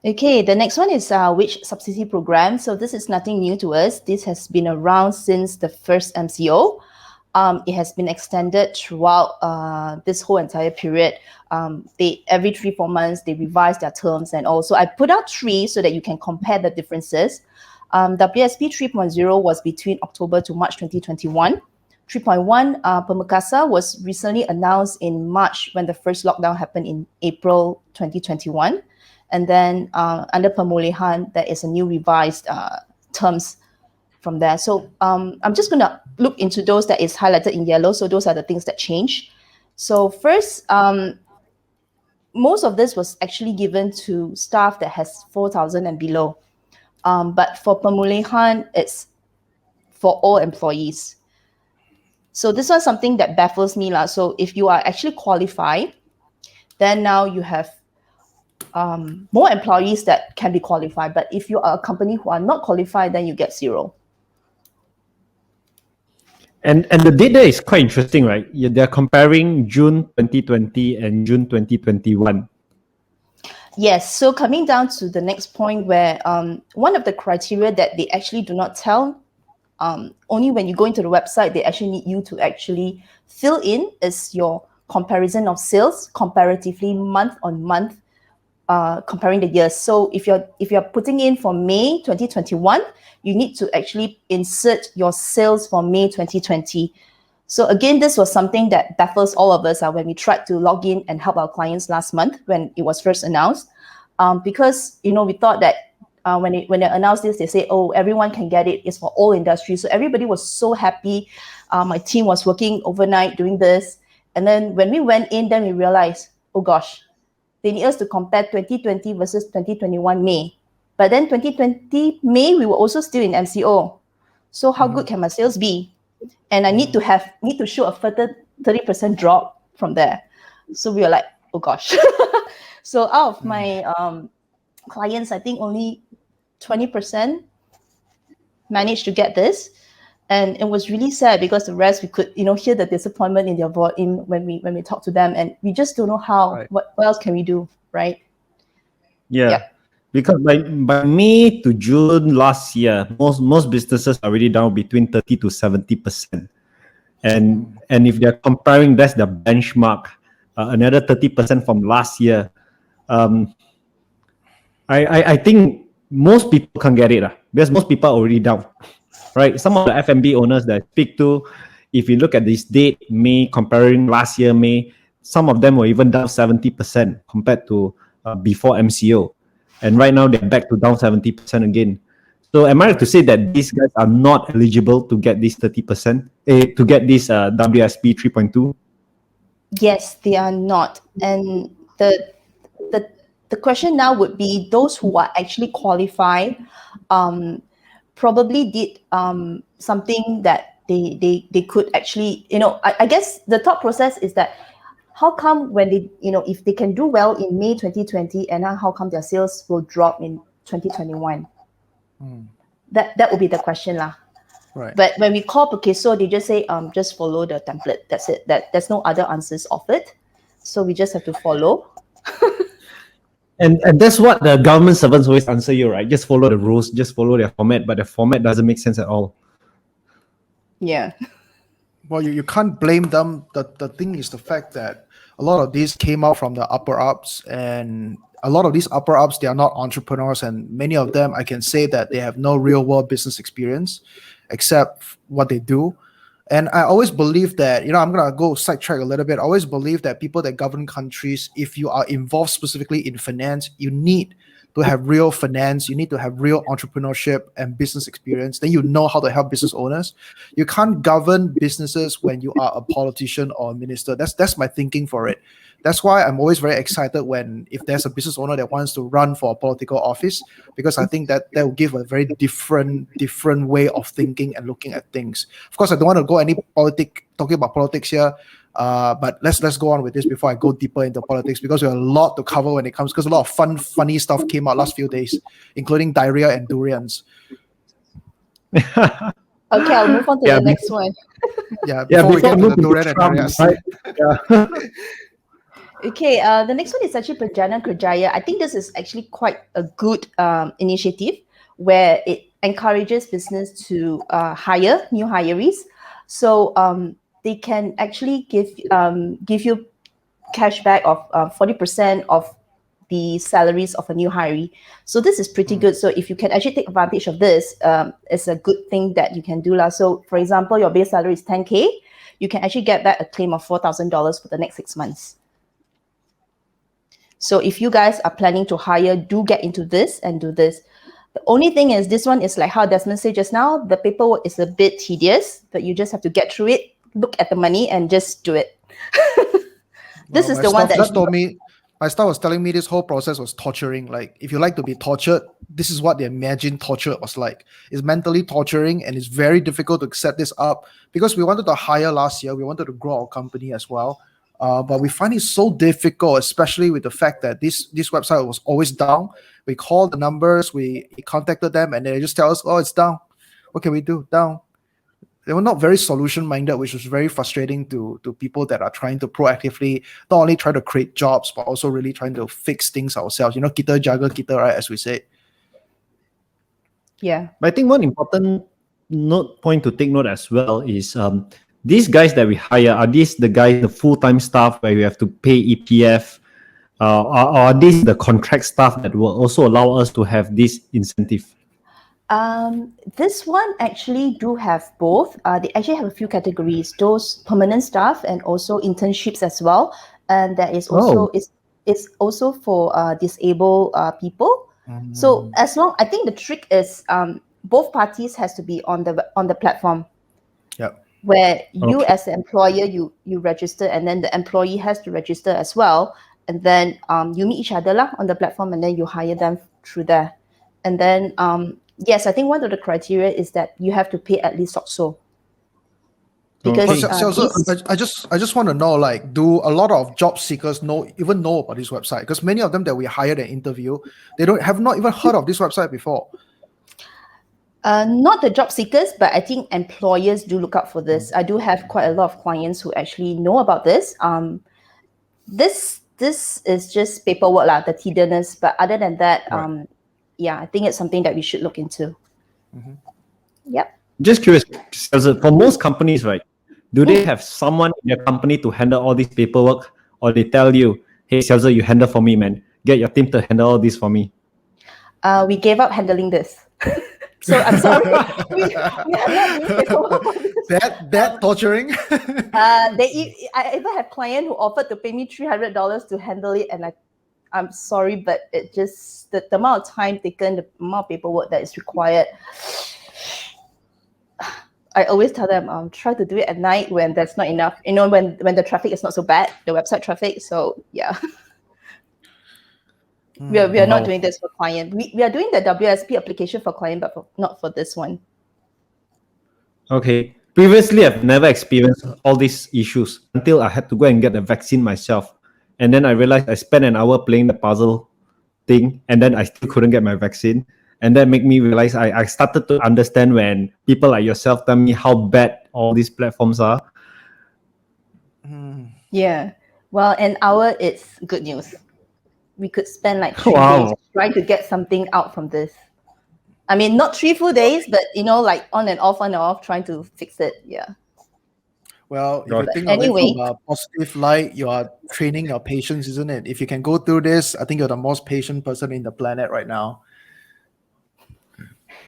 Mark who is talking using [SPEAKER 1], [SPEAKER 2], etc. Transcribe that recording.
[SPEAKER 1] Okay, the next one is which subsidy program. So this is nothing new to us. This has been around since the first MCO. It has been extended throughout this whole entire period. They every 3-4 months they revise their terms, and also I put out 3 so that you can compare the differences. WSP 3.0 was between October to March 2021. 3.1 Pemekasa was recently announced in March when the first lockdown happened in April 2021. And then under pemulihan, there is a new revised terms from there. So I'm just going to look into those that is highlighted in yellow. So those are the things that change. So first, most of this was actually given to staff that has 4,000 and below. But for pemulihan, it's for all employees. So this was something that baffles me. So if you are actually qualified, then now you have more employees that can be qualified. But if you are a company who are not qualified, then you get 0.
[SPEAKER 2] And the data is quite interesting, right? They're comparing June 2020 and June 2021.
[SPEAKER 1] Yes. So coming down to the next point where one of the criteria that they actually do not tell, only when you go into the website, they actually need you to actually fill in is your comparison of sales comparatively month on month, comparing the years. So if you're putting in for May 2021, you need to actually insert your sales for May 2020. So again, this was something that baffles all of us when we tried to log in and help our clients last month when it was first announced, because we thought that when they announced this, they say, oh, everyone can get it. It's for all industries. So everybody was so happy. My team was working overnight doing this. And then when we went in, then we realized, oh gosh, they need us to compare 2020 versus 2021 May. But then 2020 May, we were also still in MCO. So how good can my sales be? And I need to show a further 30% drop from there. So we were like, oh gosh. So out of my clients, I think only 20% managed to get this. And it was really sad because the rest, we could hear the disappointment in their voice when we talk to them, and we just don't know how. Right. What else can we do, right?
[SPEAKER 2] Yeah. Yep. Because by May to June last year, most businesses are already down between 30 to 70%. And if they're comparing, that's the benchmark, another 30% from last year. I think most people can't get it because most people are already down, right? Some of the F&B owners that I speak to, if you look at this date, May, comparing last year, May, some of them were even down 70% compared to before MCO. And right now they're back to down 70% again. So am I right to say that these guys are not eligible to get this 30%, to get this WSP 3.2?
[SPEAKER 1] Yes, they are not. And the question now would be those who are actually qualified probably did something that they could actually, I guess the thought process is that how come when they, if they can do well in May 2020 and now how come their sales will drop in 2021? That would be the question lah. Right. But when we call Pekeso, they just say just follow the template. That's it. There's no other answers of it. So we just have to follow.
[SPEAKER 2] And that's what the government servants always answer you, right? Just follow the rules, just follow their format, but the format doesn't make sense at all.
[SPEAKER 1] Yeah.
[SPEAKER 3] Well, you can't blame them. The thing is the fact that a lot of these came out from the upper ups, and a lot of these upper ups, they are not entrepreneurs, and many of them, I can say that they have no real world business experience except what they do. And I always believe that, I'm going to go sidetrack a little bit. I always believe that people that govern countries, if you are involved specifically in finance, you need to have real finance. You need to have real entrepreneurship and business experience. Then you know how to help business owners. You can't govern businesses when you are a politician or a minister. That's my thinking for it. That's why I'm always very excited if there's a business owner that wants to run for a political office, because I think that will give a very different way of thinking and looking at things. Of course, I don't want to go talking about politics here, but let's go on with this before I go deeper into politics, because there's a lot to cover when it comes, because a lot of funny stuff came out last few days, including diarrhea and durians.
[SPEAKER 1] Okay, I'll move on to the next one.
[SPEAKER 3] Before we get to the durian and diarrhea.
[SPEAKER 2] Right?
[SPEAKER 1] Okay, the next one is actually Perjalanan Kerjaya. I think this is actually quite a good initiative where it encourages business to hire new hirees. So they can actually give you cashback of 40% of the salaries of a new hiree. So this is pretty good. So if you can actually take advantage of this, it's a good thing that you can do. So for example, your base salary is 10K, you can actually get back a claim of $4,000 for the next 6 months. So if you guys are planning to hire, do get into this and do this. The only thing is this one is like how Desmond said just now, the paperwork is a bit tedious, but you just have to get through it, look at the money and just do it. This is
[SPEAKER 3] My
[SPEAKER 1] the one
[SPEAKER 3] staff
[SPEAKER 1] that
[SPEAKER 3] just told me. My staff was telling me this whole process was torturing. Like, if you like to be tortured, this is what they imagine torture was like. It's mentally torturing, and it's very difficult to set this up because we wanted to hire last year. We wanted to grow our company as well, but we find it so difficult, especially with the fact that this website was always down. We called the numbers, we contacted them, and they just tell us, "Oh, it's down. What can we do? Down." They were not very solution minded, which was very frustrating to people that are trying to proactively not only try to create jobs but also really trying to fix things ourselves. You know, kita jaga kita, right? As we say.
[SPEAKER 1] yeah.
[SPEAKER 2] But I think one important point to take note as well is these guys that we hire, are these the guys, the full-time staff where we have to pay EPF, or are these the contract staff that will also allow us to have this incentive?
[SPEAKER 1] This one actually do have both. They actually have a few categories: those permanent staff and also internships as well. And that is also is also for disabled people. So as long, I think the trick is both parties has to be on the platform.
[SPEAKER 3] Yeah.
[SPEAKER 1] Where you
[SPEAKER 2] Okay.
[SPEAKER 1] as the employer you register, and then the employee has to register as well, and then you meet each other lah on the platform, and then you hire them through there. And then yes, I think one of the criteria is that you have to pay at least so. Because
[SPEAKER 2] Okay.
[SPEAKER 3] So I just want to know, like, do a lot of job seekers know about this website? Because many of them that we hired and interview, they don't have not even heard of this website before.
[SPEAKER 1] not the job seekers, but I think employers do look out for this. I do have quite a lot of clients who actually know about this. This is just paperwork lah, the tediousness. But other than that,
[SPEAKER 3] Right.
[SPEAKER 1] yeah, I think it's something that we should look into. Yep.
[SPEAKER 2] Just curious, for most companies, right, do they have someone in their company to handle all this paperwork, or they tell you, hey, Xiaozi, you handle for me, man. Get your team to handle all this for me.
[SPEAKER 1] We gave up handling this. So I'm sorry. we are not doing paperwork for this.
[SPEAKER 3] That torturing.
[SPEAKER 1] I even have client who offered to pay me $300 to handle it, and I'm sorry, but it just the amount of time taken, the amount of paperwork that is required. I always tell them, try to do it at night when there's not enough. You know, when the traffic is not so bad, the website traffic. So yeah. We are not doing this for client. We are doing the WSP application for client, but not for this one.
[SPEAKER 2] Okay. Previously, I've never experienced all these issues until I had to go and get the vaccine myself. And then I realized I spent an hour playing the puzzle thing, and then I still couldn't get my vaccine. And that made me realize I started to understand when people like yourself tell me how bad all these platforms are.
[SPEAKER 1] Yeah. Well, an hour, it's good news. We could spend like 3
[SPEAKER 2] Wow.
[SPEAKER 1] days trying to get something out from this. I mean, not 3 full days, but like on and off, trying to fix it. Yeah.
[SPEAKER 3] Well, if you
[SPEAKER 2] But
[SPEAKER 3] think
[SPEAKER 1] anyway.
[SPEAKER 3] of it from a positive light, you are training your patience, isn't it? If you can go through this, I think you're the most patient person in the planet right now.